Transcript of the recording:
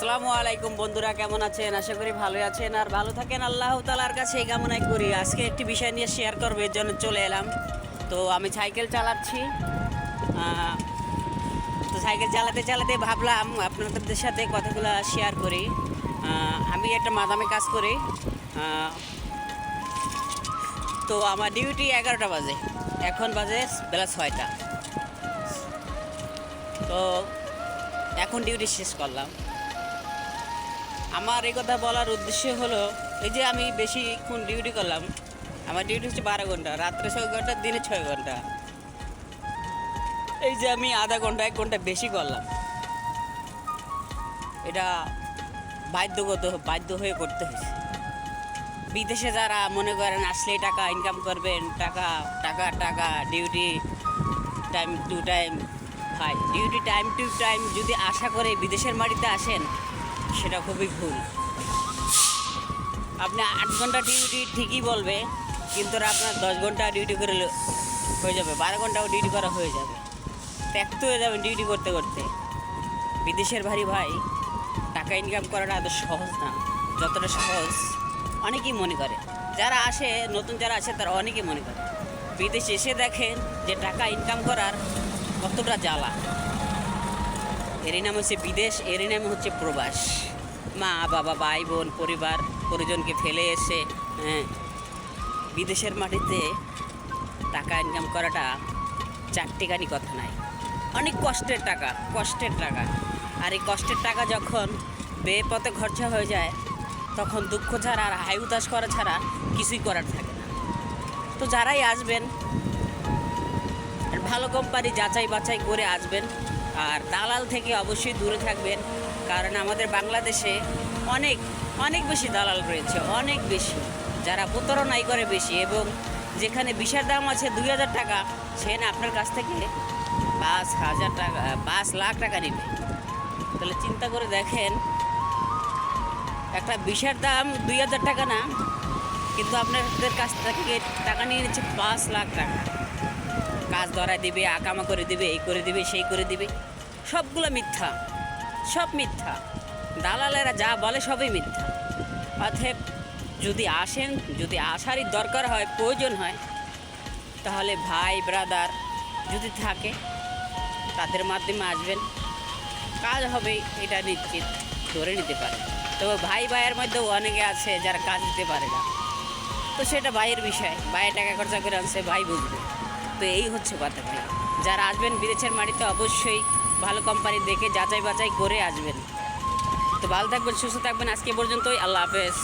আসসালামু আলাইকুম বন্ধুরা, কেমন আছেন? আশা করি ভালোই আছেন আর ভালো থাকেন। আল্লাহ তাআলার কাছে এই কামনাই করি। আজকে একটি বিষয় নিয়ে শেয়ার করবো, এর জন্য চলে এলাম। তো আমি সাইকেল চালাচ্ছি। তো সাইকেল চালাতে চালাতে ভাবলাম আপনাদের সাথে কথাগুলো শেয়ার করি। আমি একটা মাদামে কাজ করি। তো আমার ডিউটি 11টা বাজে, এখন বাজে বেলা 6টা। তো এখন ডিউটি শেষ করলাম। আমার এই কথা বলার উদ্দেশ্য হলো, এই যে আমি বেশিক্ষণ ডিউটি করলাম। আমার ডিউটি হচ্ছে 12 ঘন্টা, রাত্রে 6 ঘন্টা, দিনে 6 ঘন্টা। এই যে আমি আধা ঘন্টা 1 ঘন্টা বেশি করলাম, এটা বাধ্য হয়ে করতে হয়েছে। বিদেশে যারা মনে করেন আসলে টাকা ইনকাম করবেন, টাকা টাকা টাকা, ডিউটি টাইম টু টাইম, ভাই ডিউটি টাইম টু টাইম যদি আশা করে বিদেশের মাটিতে আসেন, সেটা খুবই ভুল। আপনি 8 ঘন্টা ডিউটি ঠিকই বলবে, কিন্তু আপনার 10 ঘন্টা ডিউটি করে হয়ে যাবে, 12 ঘন্টাও ডিউটি করা হয়ে যাবে, ত্যাক্ত হয়ে যাবে ডিউটি করতে করতে। বিদেশের ভাই টাকা ইনকাম করাটা এত সহজ না, যতটা সহজ অনেকেই মনে করে। যারা আসে, নতুন যারা আসে, তারা অনেকেই মনে করে। বিদেশে এসে দেখেন যে টাকা ইনকাম করার কতটা জ্বালা। এরই নাম হচ্ছে বিদেশ, এরই নাম হচ্ছে প্রবাস। মা বাবা, ভাই বোন, পরিবার পরিজনকে ফেলে এসে বিদেশের মাটিতে টাকা ইনকাম করাটা চারটিখানি কথা নাই, অনেক কষ্টের টাকা। আর এই কষ্টের টাকা যখন বেপথে খরচা হয়ে যায়, তখন দুঃখ ছাড়া আর হাই উতাস করা ছাড়া কিছুই করার থাকে না। তো যারাই আসবেন, ভালো কোম্পানি যাচাই বাছাই করে আসবেন, আর দালাল থেকে অবশ্যই দূরে থাকবেন। কারণ আমাদের বাংলাদেশে অনেক অনেক বেশি দালাল রয়েছে, অনেক বেশি, যারা প্রতারণাই করে বেশি। এবং যেখানে ভিসার দাম আছে 2000 টাকা, সেখানে আপনার কাছ থেকে 5,000 টাকা, 5 লাখ টাকা নেবে। তাহলে চিন্তা করে দেখেন, একটা ভিসার দাম 2000 টাকা না, কিন্তু আপনাদের কাছ থেকে টাকা নিয়ে নিচ্ছে 5 লাখ টাকা। কাজ ধরায় দিবে, আকামা করে দিবে, এই করে দিবে, সেই করে দিবে। সবগুলো মিথ্যা, সব মিথ্যা। দালালেরা যা বলে সবই মিথ্যা। অতএব যদি আসেন, যদি আসারই দরকার হয়, প্রয়োজন হয়, তাহলে ভাই ব্রাদার যদি থাকে, তাদের মাধ্যমে আসবেন, কাজ হবে, এটা নিশ্চিত ধরে নিতে পারে। তবে ভাইয়ের মধ্যেও অনেকে আছে যারা কাজ দিতে পারে না, তো সেটা ভাইয়ের বিষয়। ভাইয়ের টাকা খরচা করে আনছে, ভাই বুঝবে। তো এই হচ্ছে কথা ভাই। যারা আসবেন বিদেশের মাটিতে, অবশ্যই ভালো কোম্পানি দেখে যাচাই বাছাই করে আসবেন। তো ভালো থাকবেন, সুস্থ থাকবেন। আজকে পর্যন্তই, আল্লাহ হাফেজ।